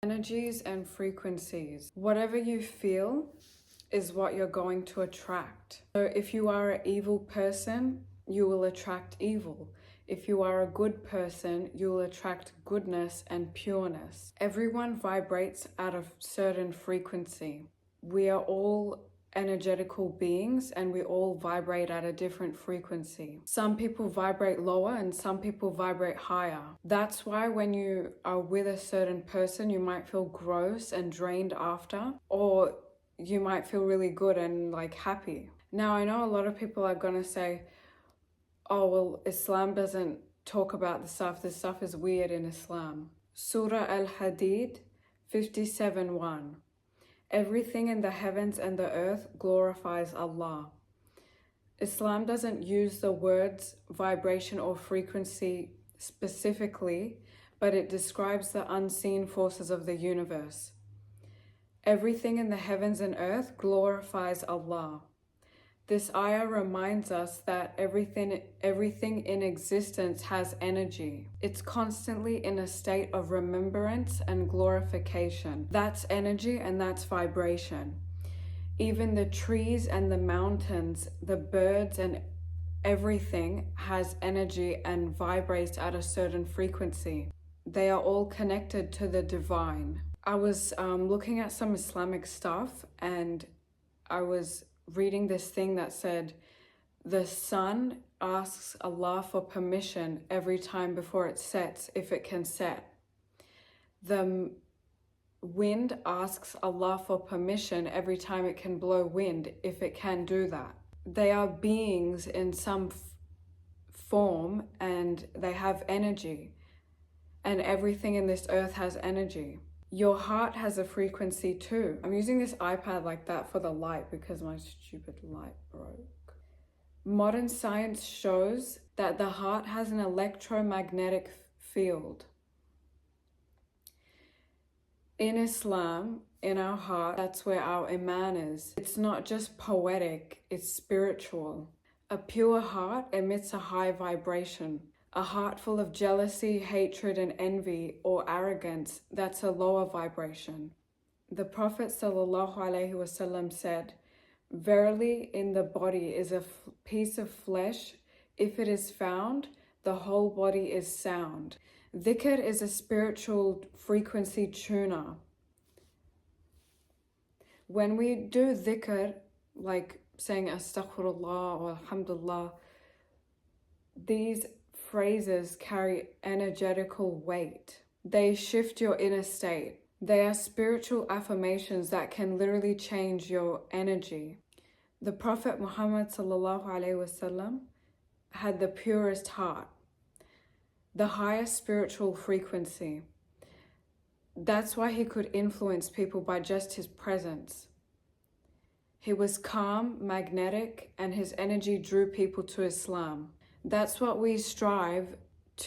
Energies and frequencies. Whatever you feel is what you're going to attract. So if you are an evil person, you will attract evil. If you are a good person, you will attract goodness and pureness. Everyone vibrates at a certain frequency. We are all energetical beings and we all vibrate at a different frequency. Some people vibrate lower and some people vibrate higher. That's why when you are with a certain person, you might feel gross and drained after, or you might feel really good and like happy. Now, I know a lot of people are gonna say, oh, well, Islam doesn't talk about this stuff is weird in Islam. Surah Al-Hadid 57:1. Everything in the heavens and the earth glorifies Allah. Islam doesn't use the words vibration or frequency specifically, but it describes the unseen forces of the universe. Everything in the heavens and earth glorifies Allah. This ayah reminds us that everything in existence has energy. It's constantly in a state of remembrance and glorification. That's energy and that's vibration. Even the trees and the mountains, the birds and everything has energy and vibrates at a certain frequency. They are all connected to the divine. I was looking at some Islamic stuff and I was reading this thing that said the sun asks Allah for permission every time before it sets, if it can set. The wind asks Allah for permission every time it can blow wind, if it can do that. They are beings in some form and they have energy, and everything in this earth has energy. Your heart has a frequency too. I'm using this iPad like that for the light because my stupid light broke. Modern science shows that the heart has an electromagnetic field. In Islam, in our heart, that's where our iman is. It's not just poetic, it's spiritual. A pure heart emits a high vibration. A heart full of jealousy, hatred, and envy or arrogance, that's a lower vibration. The Prophet ﷺ said, "Verily in the body is a piece of flesh. If it is found, the whole body is sound." Dhikr is a spiritual frequency tuner. When we do dhikr, like saying astaghfirullah or alhamdulillah, these phrases carry energetical weight. They shift your inner state. They are spiritual affirmations that can literally change your energy. The Prophet Muhammad ﷺ had the purest heart, the highest spiritual frequency. That's why he could influence people by just his presence. He was calm, magnetic, and his energy drew people to Islam. That's what we strive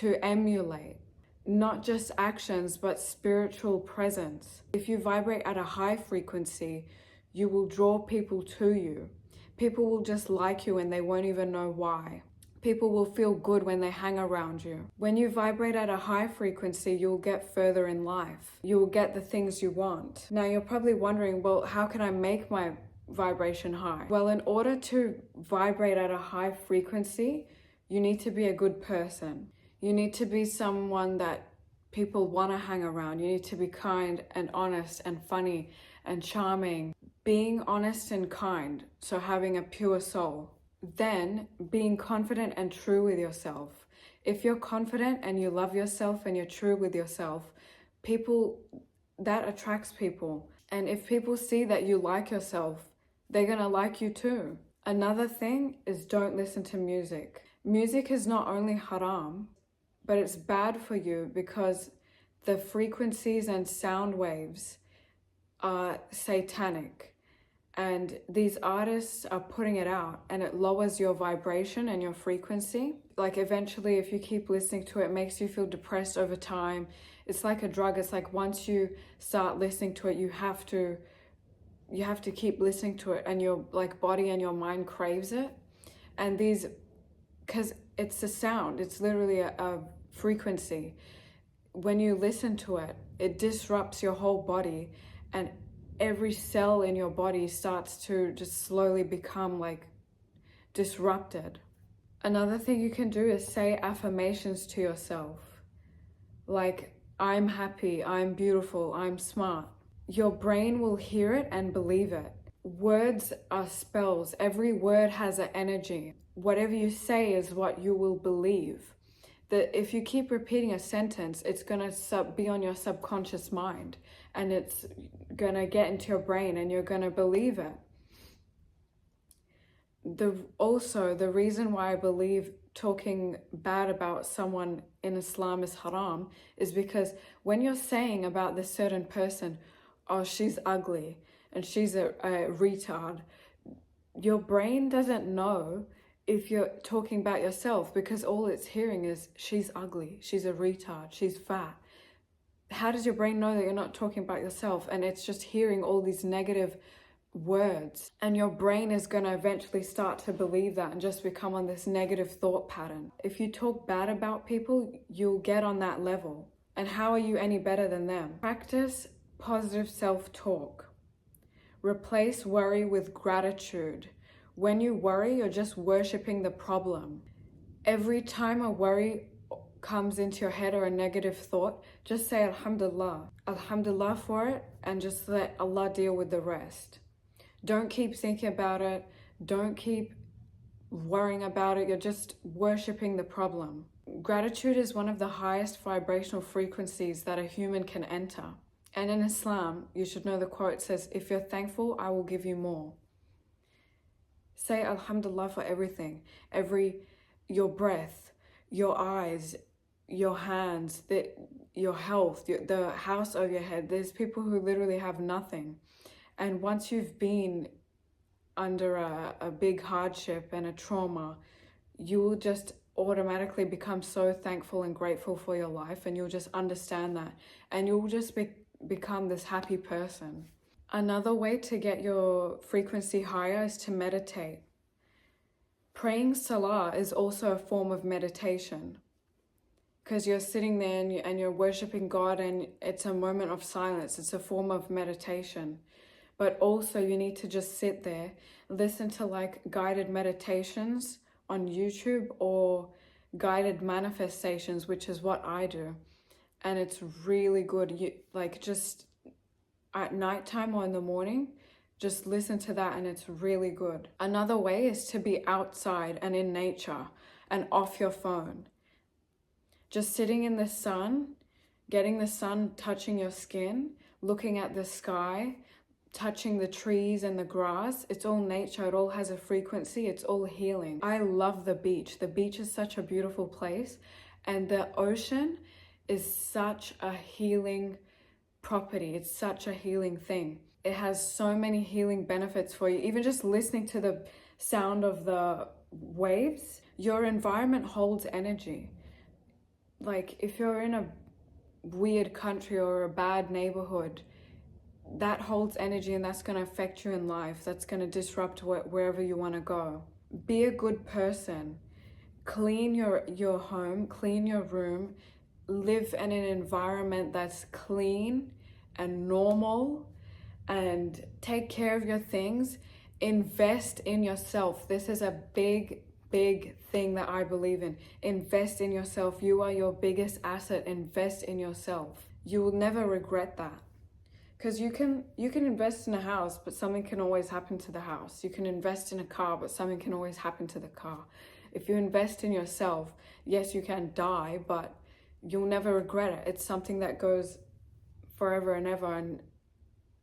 to emulate, not just actions, but spiritual presence. If you vibrate at a high frequency, you will draw people to you. People will just like you and they won't even know why. People will feel good when they hang around you. When you vibrate at a high frequency, you'll get further in life. You'll get the things you want. Now you're probably wondering, well, how can I make my vibration high? Well, in order to vibrate at a high frequency, you need to be a good person. You need to be someone that people want to hang around. You need to be kind and honest and funny and charming. Being honest and kind, so having a pure soul. Then being confident and true with yourself. If you're confident and you love yourself and you're true with yourself, that attracts people. And if people see that you like yourself, they're gonna like you too. Another thing is don't listen to music. Music is not only haram, but it's bad for you because the frequencies and sound waves are satanic. And these artists are putting it out and it lowers your vibration and your frequency. Like eventually, if you keep listening to it, it makes you feel depressed over time. It's like a drug. It's like once you start listening to it, you have to keep listening to it and your body and your mind craves it. And because it's a sound, it's literally a frequency. when you listen to it, it disrupts your whole body, and every cell in your body starts to just slowly become like disrupted. Another thing you can do is say affirmations to yourself. Like, I'm happy, I'm beautiful, I'm smart. Your brain will hear it and believe it. Words are spells. Every word has an energy. Whatever you say is what you will believe. That if you keep repeating a sentence, it's going to be on your subconscious mind, and it's going to get into your brain and you're going to believe it. The reason why I believe talking bad about someone in Islam is haram is because when you're saying about this certain person, oh, she's ugly and she's a retard, your brain doesn't know if you're talking about yourself, because all it's hearing is she's ugly, she's a retard, she's fat. How does your brain know that you're not talking about yourself? And it's just hearing all these negative words, and your brain is going to eventually start to believe that and just become on this negative thought pattern. If you talk bad about people, you'll get on that level. And how are you any better than them? Practice positive self-talk. Replace worry with gratitude. When you worry, you're just worshipping the problem. Every time a worry comes into your head or a negative thought, just say Alhamdulillah. Alhamdulillah for it, and just let Allah deal with the rest. Don't keep thinking about it. Don't keep worrying about it. You're just worshipping the problem. Gratitude is one of the highest vibrational frequencies that a human can enter. And in Islam, you should know the quote says, if you're thankful, I will give you more. Say Alhamdulillah for everything. Your breath, your eyes, your hands, your health, the house over your head. There's people who literally have nothing. And once you've been under a big hardship and a trauma, you will just automatically become so thankful and grateful for your life, and you'll just understand that, and you'll just become this happy person. Another way to get your frequency higher is to meditate. Praying salah is also a form of meditation, because you're sitting there and you're worshipping God, and it's a moment of silence. It's a form of meditation. But also you need to just sit there, listen to like guided meditations on YouTube or guided manifestations, which is what I do. And it's really good. You like just at nighttime or in the morning, just listen to that, and it's really good. Another way is to be outside and in nature and off your phone. Just sitting in the sun, getting the sun touching your skin, looking at the sky, touching the trees and the grass. It's all nature. It all has a frequency. It's all healing. I love the beach. The beach is such a beautiful place, and the ocean is such a healing property. It's such a healing thing. It has so many healing benefits for you. Even just listening to the sound of the waves, your environment holds energy. Like if you're in a weird country or a bad neighborhood, that holds energy, and that's going to affect you in life. That's going to disrupt wherever you want to go. Be a good person. Clean your home, clean your room, live in an environment that's clean and normal, and take care of your things. Invest in yourself. This is a big thing that I believe in. Invest in yourself. You are your biggest asset. Invest in yourself. You will never regret that. Because you can invest in a house, but something can always happen to the house. You can invest in a car, but something can always happen to the car. If you invest in yourself, yes, you can die, but you'll never regret it. It's something that goes forever and ever and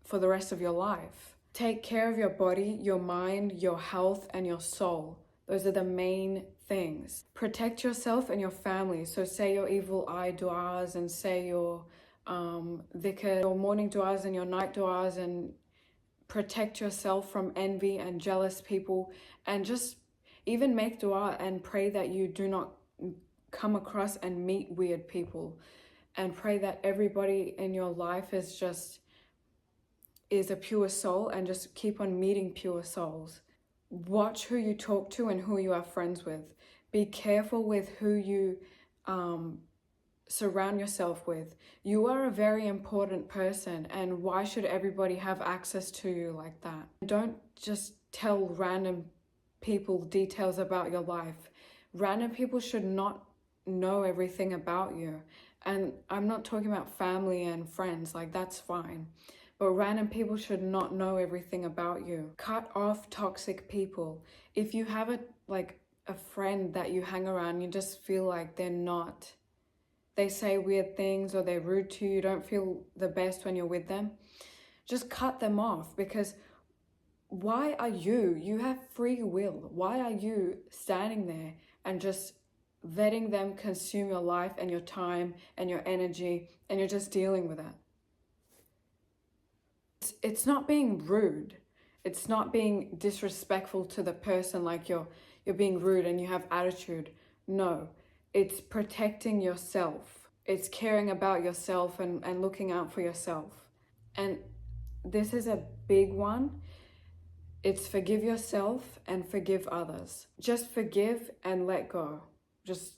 for the rest of your life. Take care of your body, your mind, your health, and your soul. Those are the main things. Protect yourself and your family. So say your evil eye du'as, and say your dhikr, your morning du'as and your night du'as, and protect yourself from envy and jealous people, and just even make dua and pray that you do not come across and meet weird people, and pray that everybody in your life is a pure soul, and just keep on meeting pure souls. Watch who you talk to and who you are friends with. Be careful with who you surround yourself with. You are a very important person, and why should everybody have access to you like that? Don't just tell random people details about your life. Random people should not know everything about you. And I'm not talking about family and friends, like that's fine. But random people should not know everything about you. Cut off toxic people. If you have a friend that you hang around, you just feel like they say weird things or they're rude to you, you don't feel the best when you're with them, just cut them off. Because why are you have free will. Why are you standing there and just letting them consume your life and your time and your energy, and you're just dealing with it? It's not being rude. It's not being disrespectful to the person, like you're being rude and you have attitude. No, it's protecting yourself. It's caring about yourself and looking out for yourself. And this is a big one. It's forgive yourself and forgive others. Just forgive and let go. Just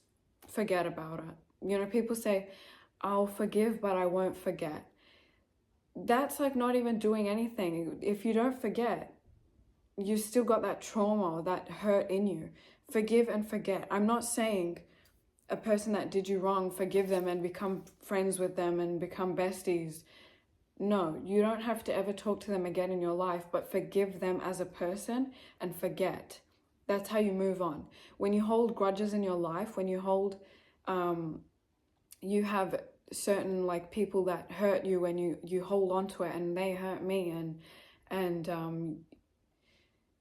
forget about it. You know, people say, I'll forgive, but I won't forget. That's like not even doing anything. If you don't forget, you still got that trauma or that hurt in you. Forgive and forget. I'm not saying a person that did you wrong, forgive them and become friends with them and become besties. No, you don't have to ever talk to them again in your life, but forgive them as a person and forget. That's how you move on. When you hold grudges in your life, when you hold, you have certain like people that hurt you, and you hold on to it, and they hurt me, and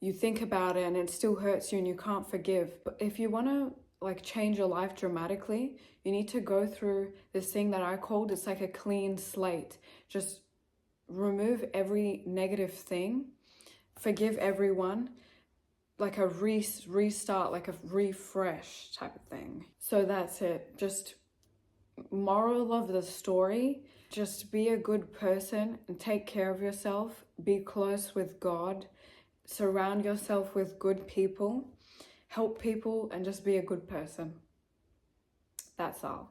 you think about it and it still hurts you and you can't forgive. But if you want to like change your life dramatically, you need to go through this thing that I called, it's like a clean slate. Just remove every negative thing, forgive everyone, like a restart, like a refresh type of thing. So that's it. Just moral of the story, just be a good person and take care of yourself. Be close with God. Surround yourself with good people. Help people and just be a good person. That's all.